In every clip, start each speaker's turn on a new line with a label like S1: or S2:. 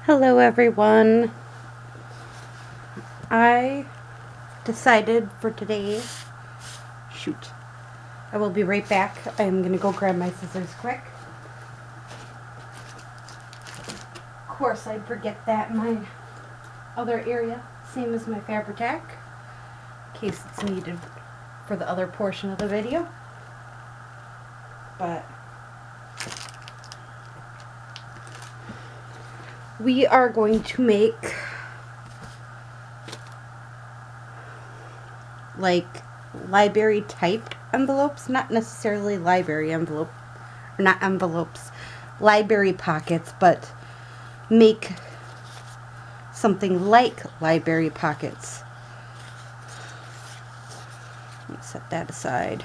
S1: Hello everyone. I decided for today, I will be right back. I'm gonna go grab my scissors quick. Of course I'd forget that in my other area, same as my Fabri-Tac, in case it's needed for the other portion of the video. But we are going to make like library type envelopes, not necessarily library envelope, or not envelopes, library pockets, but make something like library pockets. Let me set that aside.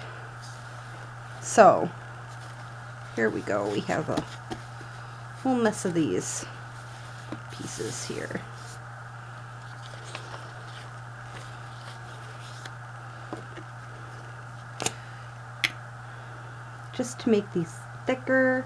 S1: So here we go. We have a whole mess of these pieces here. Just to make these thicker.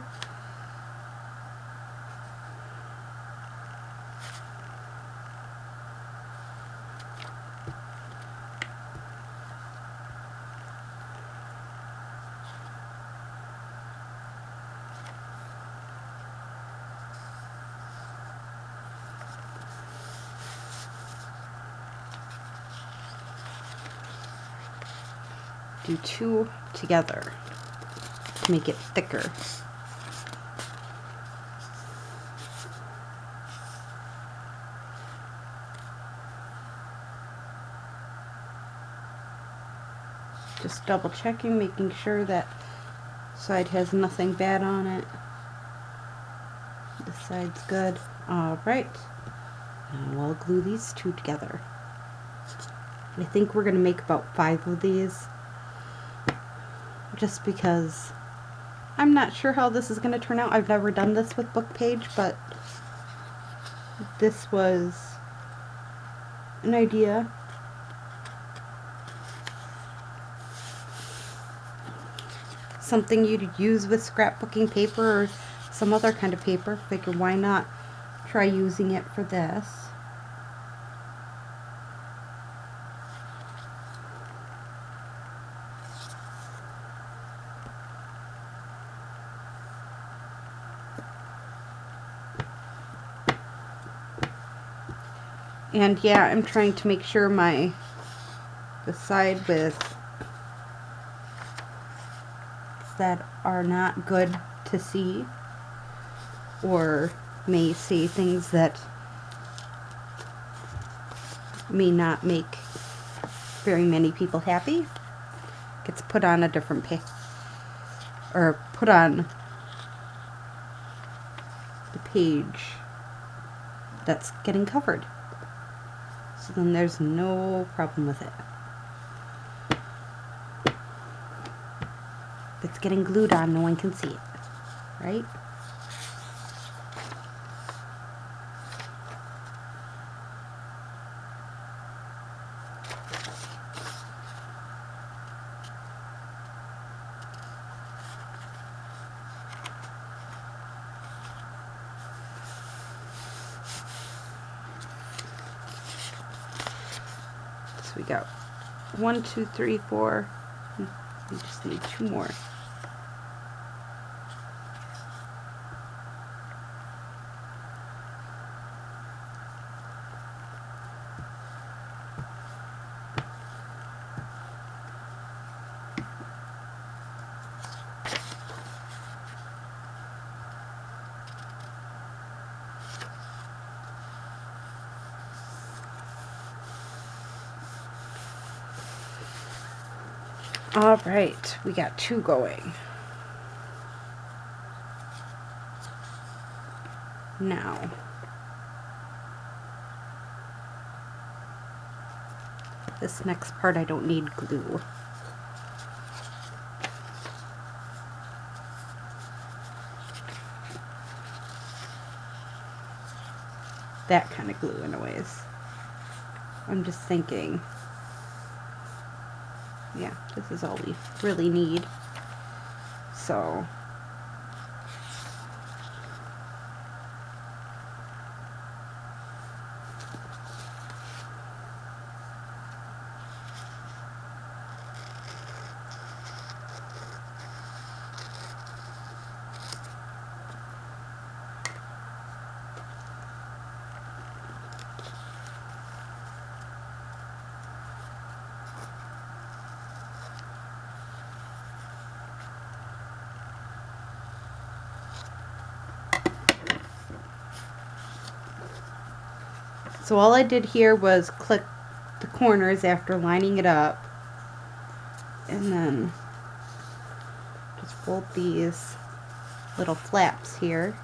S1: Do two together to make it thicker. Just double checking, making sure that side has nothing bad on it. This side's good. Alright. Now we'll glue these two together. I think we're going to make about 5 of these, just because I'm not sure how this is going to turn out. I've never done this with book page, but this was an idea. Something you'd use with scrapbooking paper or some other kind of paper. Figure why not try using it for this. And yeah, I'm trying to make sure the side with that are not good to see or may say things that may not make very many people happy gets put on a different page, or put on the page that's getting covered. So then there's no problem with it. If it's getting glued on, no one can see it, right? So we got 1, 2, 3, 4. We just need 2 more. Alright, we got 2 going. Now, this next part I don't need glue. That kind of glue anyways. I'm just thinking, yeah, this is all we really need. So So all I did here was clip the corners after lining it up, and then just fold these little flaps here.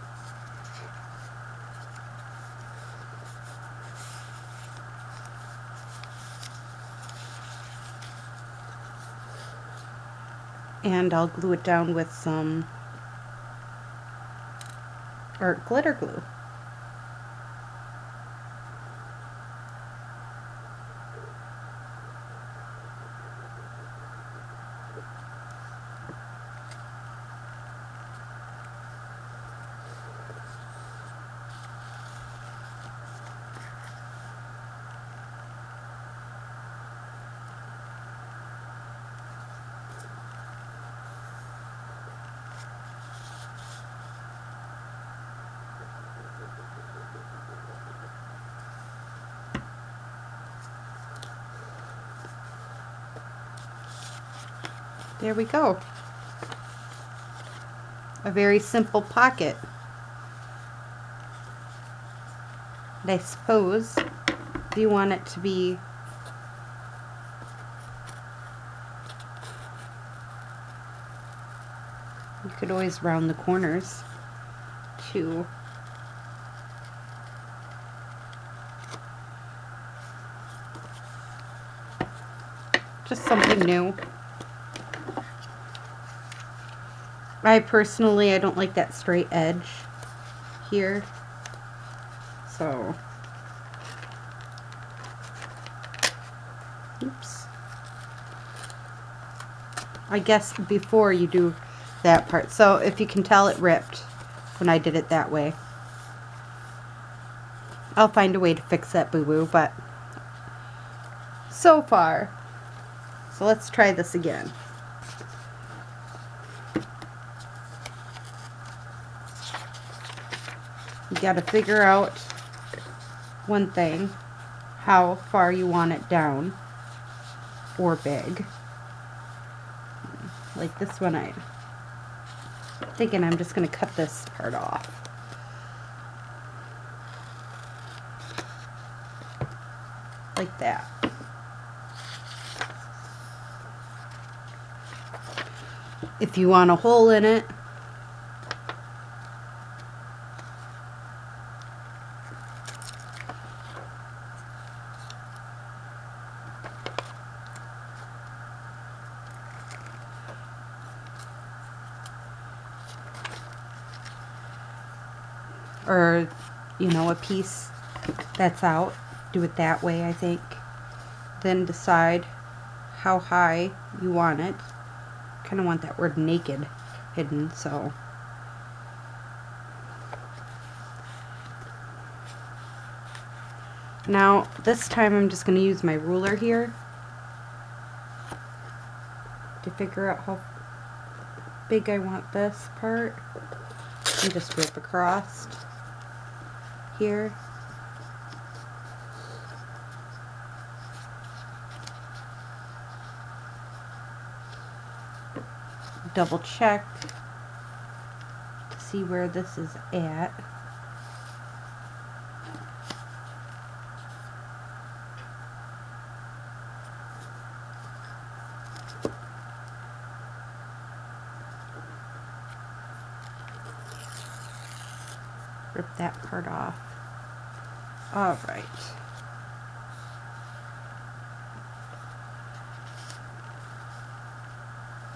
S1: And I'll glue it down with some glitter glue. There we go. A very simple pocket. And I suppose if you want it to be you could always round the corners too. Just something new. I don't like that straight edge here, so oops. I guess before you do that part, so if you can tell, it ripped when I did it that way. I'll find a way to fix that boo-boo, but so far. So let's try this again. You got to figure out one thing, how far you want it down or big. Like this one, I'm thinking I'm just going to cut this part off. Like that. If you want a hole in it, or you know, a piece that's out, do it that way, I think. Then decide how high you want it. Kind of want that word naked hidden, so now this time I'm just going to use my ruler here to figure out how big I want this part, and just rip across here. Double check to see where this is at. Rip that part off. All right.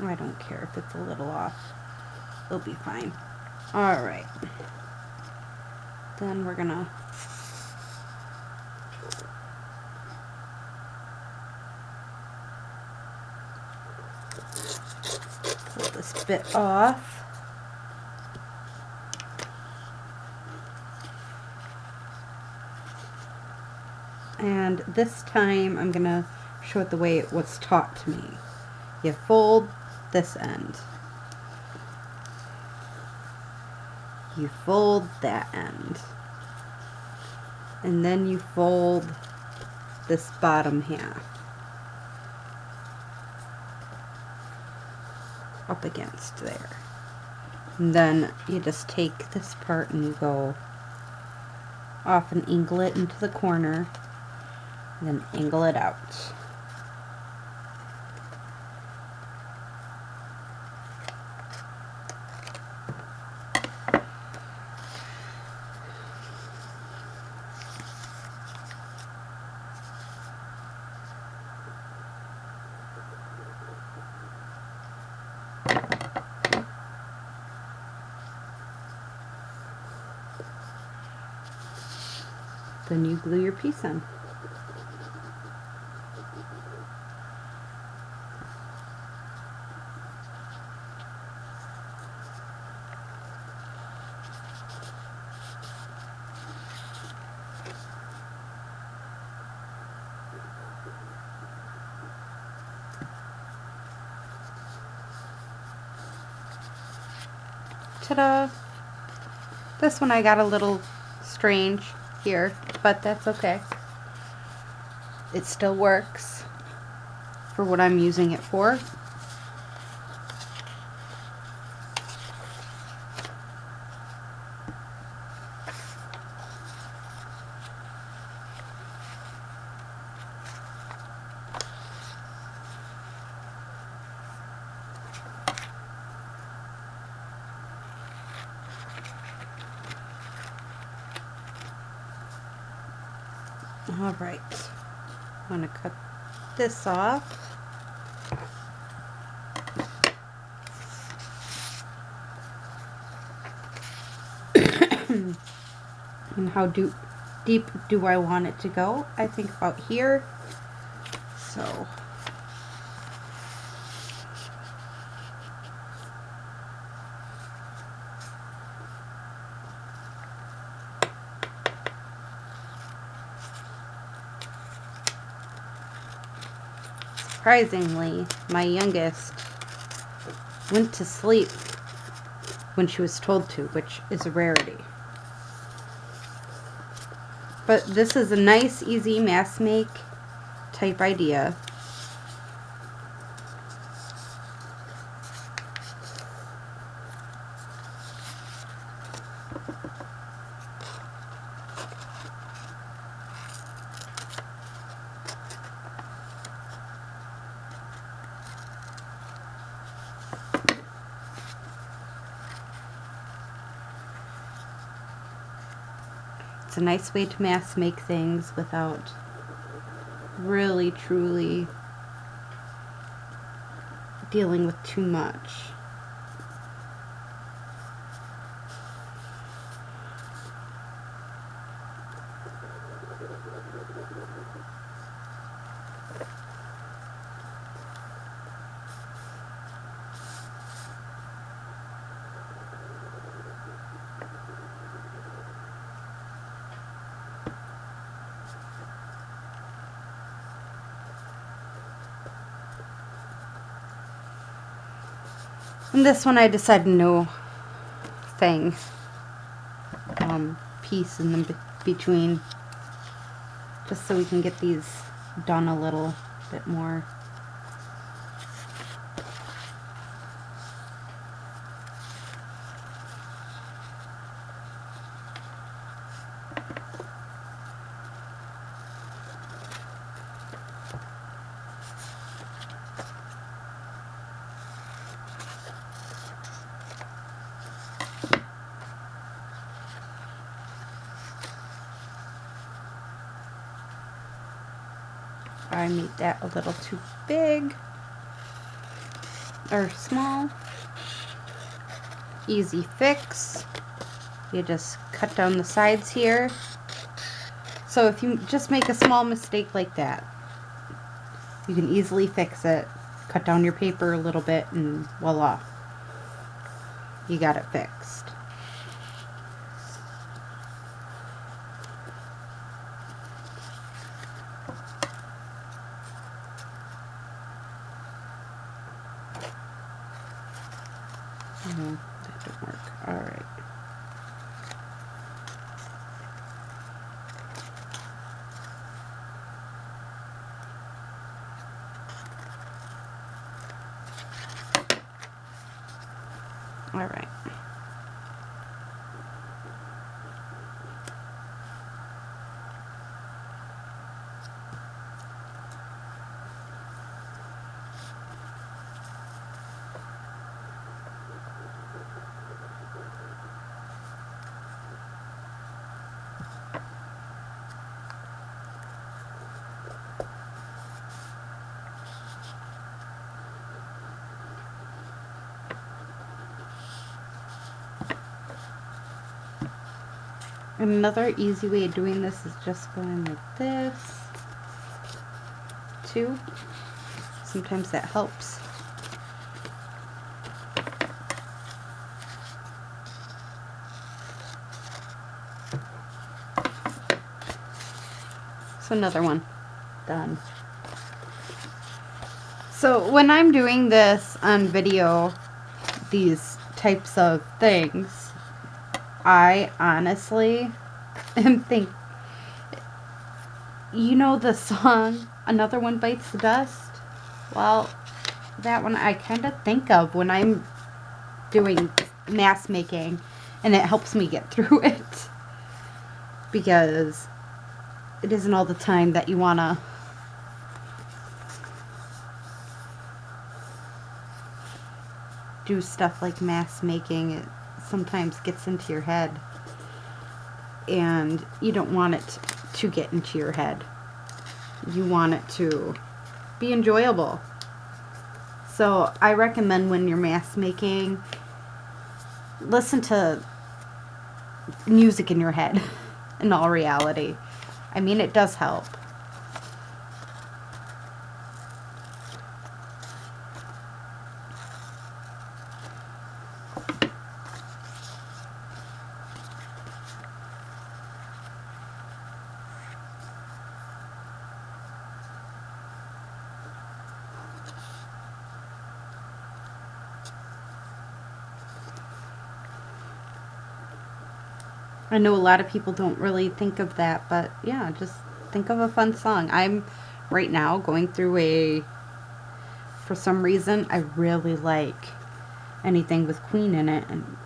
S1: I don't care if it's a little off. It'll be fine. All right. Then we're gonna pull this bit off. And this time I'm gonna show it the way it was taught to me. You fold this end. You fold that end. And then you fold this bottom half up against there. And then you just take this part and you go off and angle it into the corner, and then angle it out. Then you glue your piece on. Ta-da! This one I got a little strange here, but that's okay. It still works for what I'm using it for. All right, I'm going to cut this off. And how deep do I want it to go? I think about here. So surprisingly, my youngest went to sleep when she was told to, which is a rarity. But this is a nice, easy mass make type idea. It's a nice way to mass make things without really truly dealing with too much. And this one I decided no thing piece in the between, just so we can get these done a little bit more. I made that a little too big or small. Easy fix. You just cut down the sides here. So if you just make a small mistake like that, you can easily fix it. Cut down your paper a little bit and voila, you got it fixed. That didn't work. All right. All right. And another easy way of doing this is just going like this, too. Sometimes that helps. So another one done. So when I'm doing this on video, these types of things, I honestly am thinking, you know the song, Another One Bites the Dust? Well, that one I kind of think of when I'm doing mask making, and it helps me get through it. Because it isn't all the time that you want to do stuff like mask making. It sometimes gets into your head, and you don't want it to get into your head. You want it to be enjoyable. So I recommend when you're mask making, listen to music in your head. In all reality, I mean, it does help. I know a lot of people don't really think of that, but yeah, just think of a fun song. I'm right now going through for some reason, I really like anything with Queen in it, and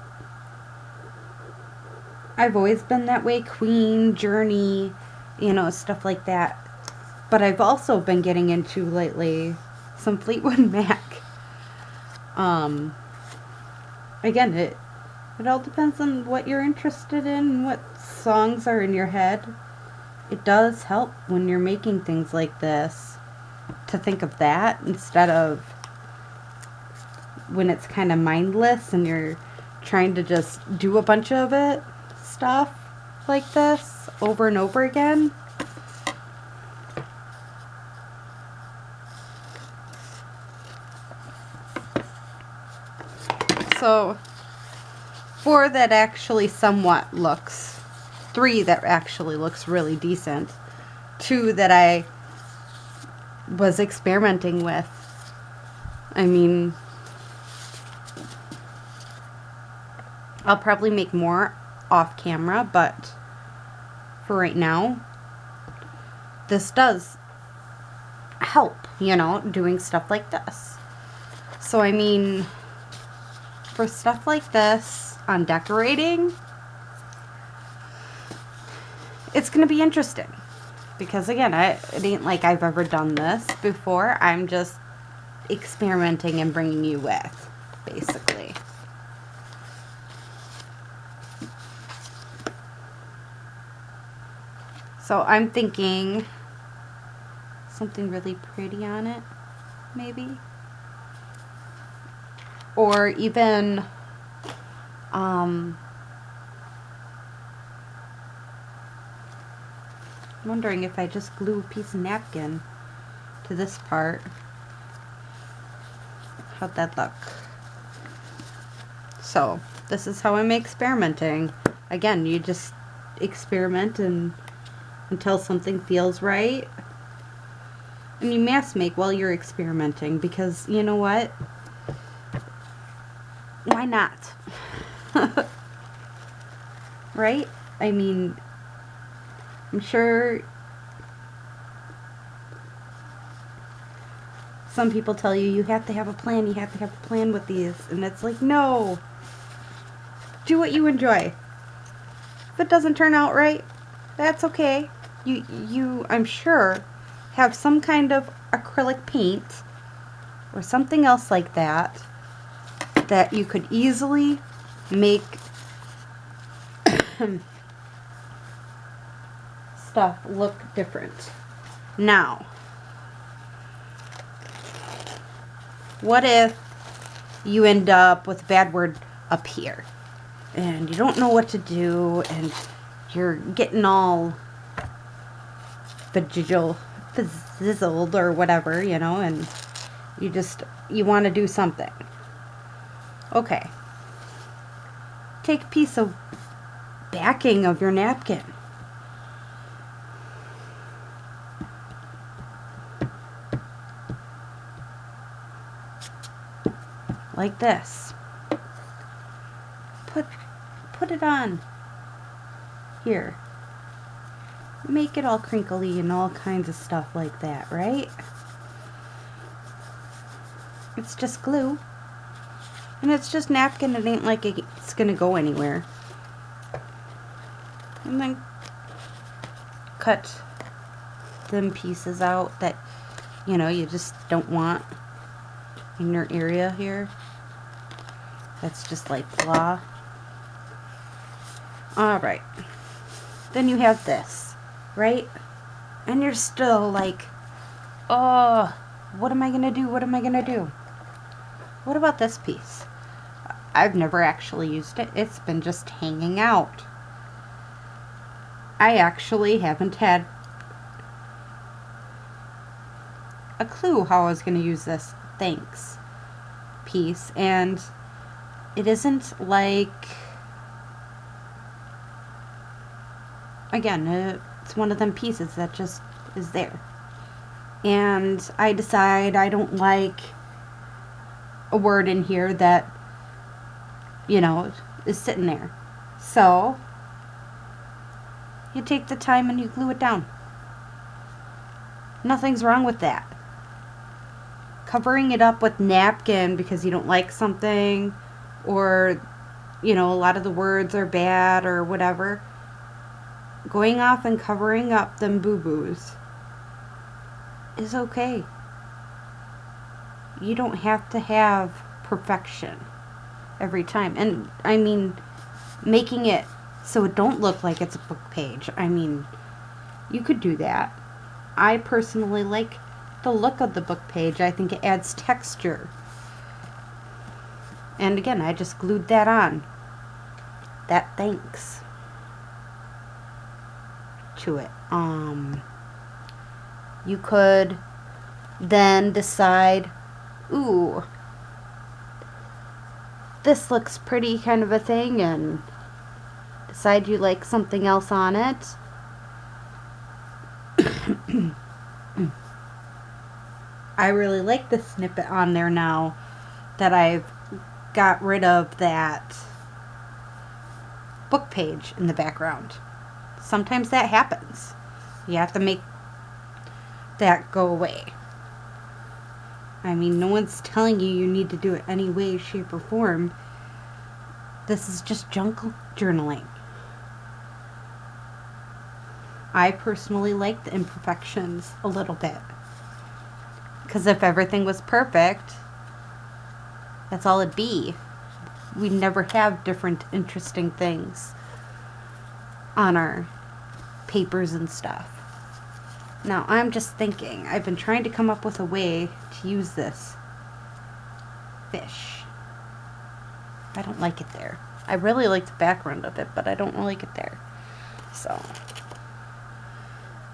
S1: I've always been that way. Queen, Journey, you know, stuff like that. But I've also been getting into lately some Fleetwood Mac. Again, it all depends on what you're interested in, what songs are in your head. It does help when you're making things like this to think of that instead of when it's kind of mindless and you're trying to just do a bunch of stuff like this over and over again. So 4 that actually somewhat looks, 3 that actually looks really decent, 2 that I was experimenting with. I mean, I'll probably make more off camera, but for right now, this does help, you know, doing stuff like this. So I mean, for stuff like this on decorating, it's gonna be interesting because again, it ain't like I've ever done this before. I'm just experimenting and bringing you with, basically. So I'm thinking something really pretty on it, maybe. Or even, I'm wondering if I just glue a piece of napkin to this part. How'd that look? So, this is how I'm experimenting. Again, you just experiment until something feels right. And you mask make while you're experimenting because, you know what? Why not? Right? I mean, I'm sure some people tell you have to have a plan, you have to have a plan with these, and it's like, no. Do what you enjoy. If it doesn't turn out right, that's okay. You I'm sure have some kind of acrylic paint or something else like that you could easily make stuff look different. Now, what if you end up with a bad word up here and you don't know what to do and you're getting all bezizzled or whatever, you know, and you want to do something. Okay. Take a piece of backing of your napkin. Like this. Put it on. Here. Make it all crinkly and all kinds of stuff like that, right? It's just glue. And it's just napkin. It ain't like it's gonna go anywhere. And then cut them pieces out that, you know, you just don't want in your area here. That's just like blah. Alright. Then you have this, right? And you're still like, oh, what am I gonna do? What am I gonna do? What about this piece? I've never actually used it. It's been just hanging out. I actually haven't had a clue how I was going to use this thanks piece, and it isn't like, again, it's one of them pieces that just is there. And I decide I don't like a word in here that, you know, is sitting there. So you take the time and you glue it down. Nothing's wrong with that. Covering it up with napkin because you don't like something, or, you know, a lot of the words are bad or whatever. Going off and covering up them boo-boos is okay. You don't have to have perfection every time. And I mean, making it so it don't look like it's a book page. I mean, you could do that. I personally like the look of the book page. I think it adds texture. And again, I just glued that on. That thanks to it. You could then decide, ooh, this looks pretty, kind of a thing, and decide you like something else on it. I really like the snippet on there now that I've got rid of that book page in the background. Sometimes that happens. You have to make that go away. I mean, no one's telling you need to do it any way, shape, or form. This is just junk journaling. I personally like the imperfections a little bit. Because if everything was perfect, that's all it'd be. We'd never have different interesting things on our papers and stuff. Now, I'm just thinking, I've been trying to come up with a way to use this fish. I don't like it there. I really like the background of it, but I don't like it there. So,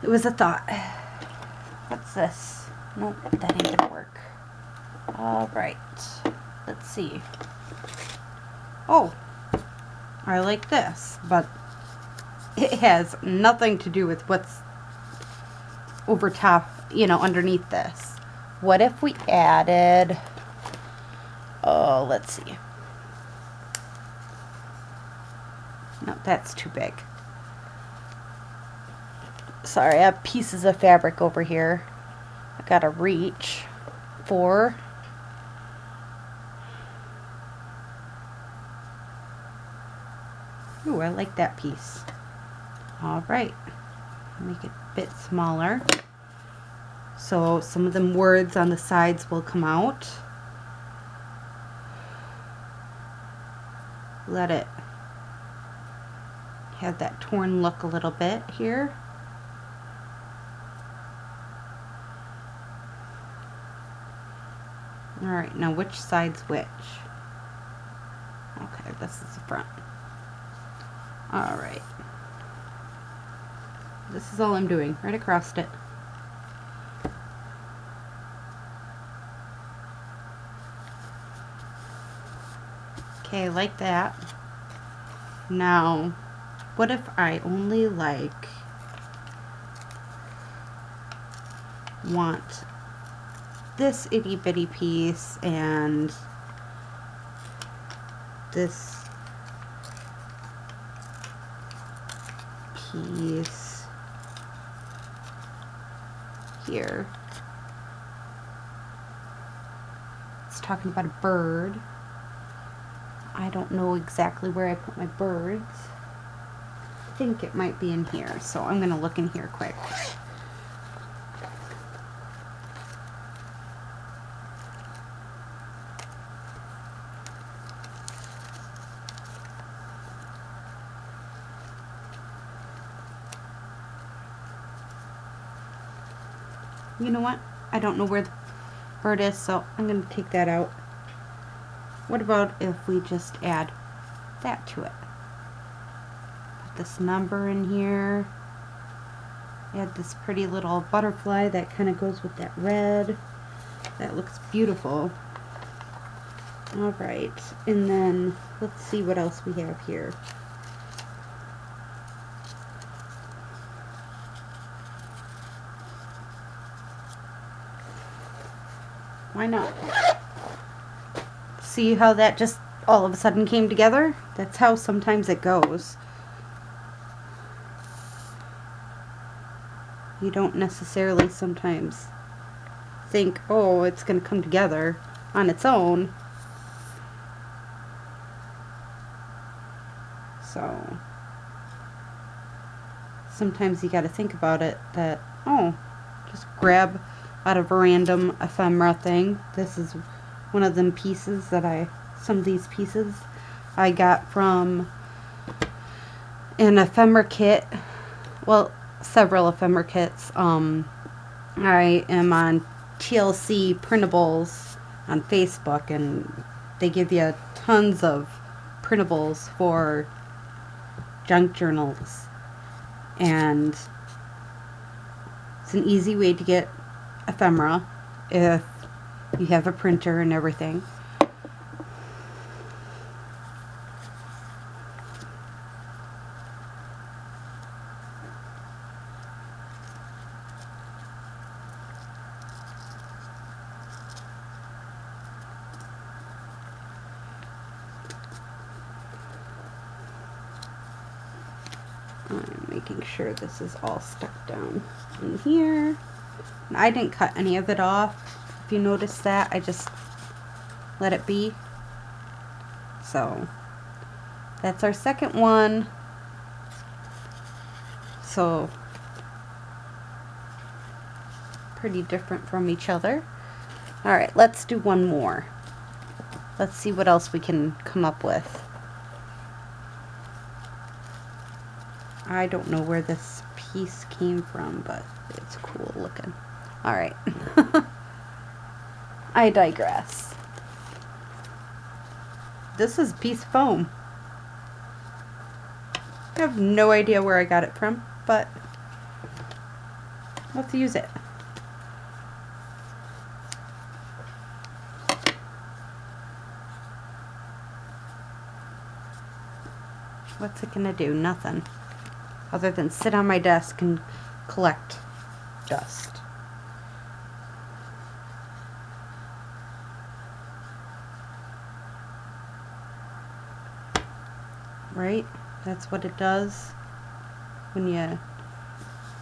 S1: it was a thought. What's this? Nope, that ain't gonna work. Alright, let's see. Oh, I like this, but it has nothing to do with what's over top, you know, underneath this. What if we added, oh, let's see. No, that's too big. Sorry, I have pieces of fabric over here. I gotta reach for. Ooh, I like that piece. Alright, make it a bit smaller. So some of them words on the sides will come out. Let it have that torn look a little bit here. Alright, now which side's which? Okay, this is the front. Alright. This is all I'm doing, right across it. Okay, like that. Now, what if I only want this itty bitty piece and this piece here. It's talking about a bird. I don't know exactly where I put my birds. I think it might be in here, so I'm gonna look in here quick. You know what? I don't know where the bird is, so I'm going to take that out. What about if we just add that to it? Put this number in here. Add this pretty little butterfly that kind of goes with that red. That looks beautiful. Alright, and then let's see what else we have here. Why not? See how that just all of a sudden came together? That's how sometimes it goes. You don't necessarily sometimes think, oh, it's going to come together on its own. So sometimes you got to think about it that, oh, just grab out of a random ephemera thing. This is one of them pieces that some of these pieces I got from an ephemera kit. Well, several ephemera kits. I am on TLC Printables on Facebook, and they give you tons of printables for junk journals, and it's an easy way to get ephemera if you have a printer and everything. I'm making sure this is all stuck down in here. And I didn't cut any of it off. If you notice that, I just let it be. So that's our second one. So pretty different from each other. Alright, let's do one more. Let's see what else we can come up with. I don't know where this piece came from, but it's cool looking. Alright. I digress. This is piece of foam. I have no idea where I got it from, but let's use it. What's it gonna do? Nothing. Other than sit on my desk and collect dust. Right? That's what it does when you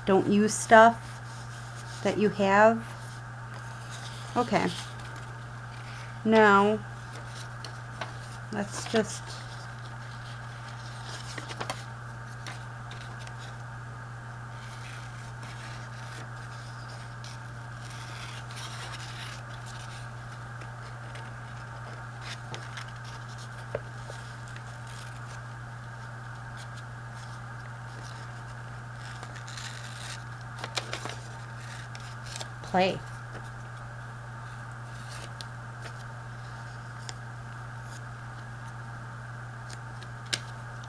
S1: don't use stuff that you have. Okay. Now, let's just play.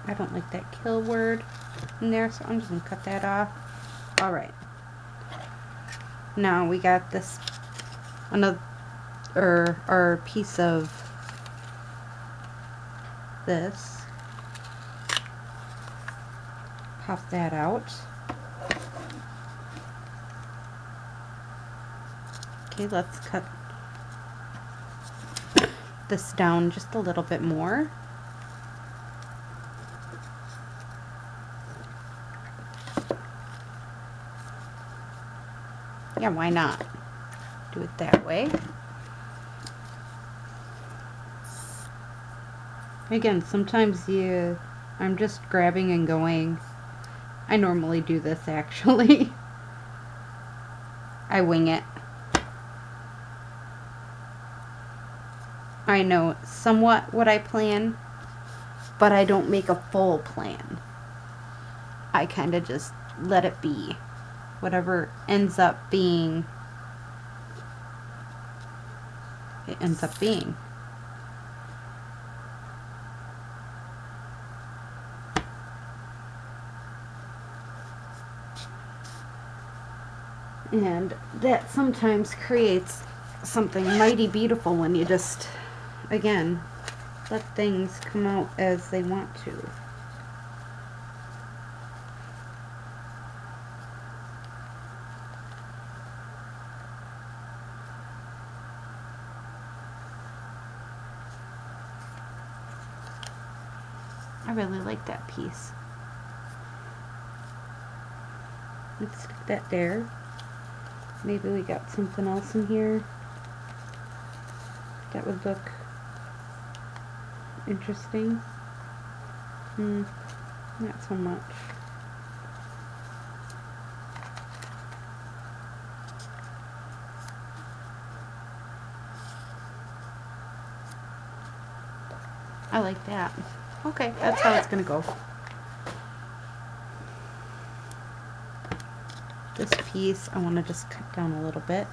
S1: I don't like that kill word in there, so I'm just going to cut that off. All right. Now we got this another our piece of this. Pop that out. Okay, let's cut this down just a little bit more. Yeah, why not? Do it that way. Again, sometimes I'm just grabbing and going. I normally do this actually. I wing it. I know somewhat what I plan, but I don't make a full plan. I kind of just let it be. Whatever ends up being, it ends up being. And that sometimes creates something mighty beautiful when you just, again, let things come out as they want to. I really like that piece. Let's stick that there. Maybe we got something else in here that would look interesting. Not so much. I like that. Okay, that's how it's gonna go. This piece I want to just cut down a little bit.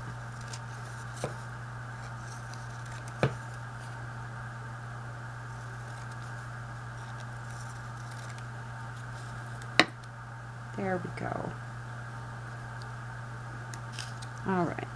S1: There we go. All right.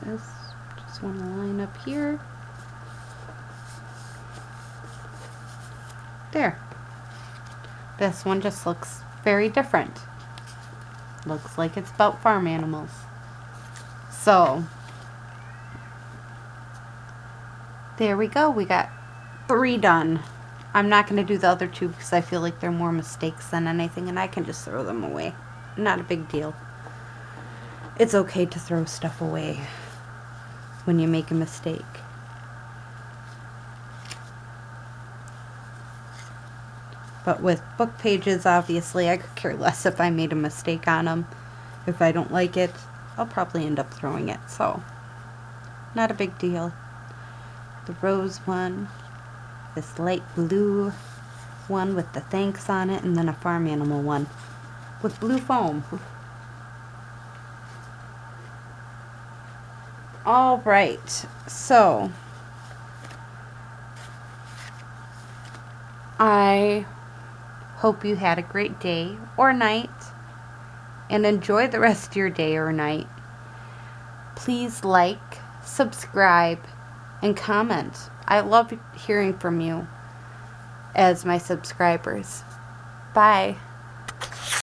S1: This, just want to line up here. There. This one just looks very different. Looks like it's about farm animals. So, there we go. We got 3 done. I'm not going to do the other 2 because I feel like they're more mistakes than anything, and I can just throw them away. Not a big deal. It's okay to throw stuff away when you make a mistake. But with book pages, obviously, I could care less if I made a mistake on them. If I don't like it, I'll probably end up throwing it. So, not a big deal. The rose one, this light blue one with the thanks on it, and then a farm animal one with blue foam. All right, so I hope you had a great day or night, and enjoy the rest of your day or night. Please like, subscribe, and comment. I love hearing from you as my subscribers. Bye.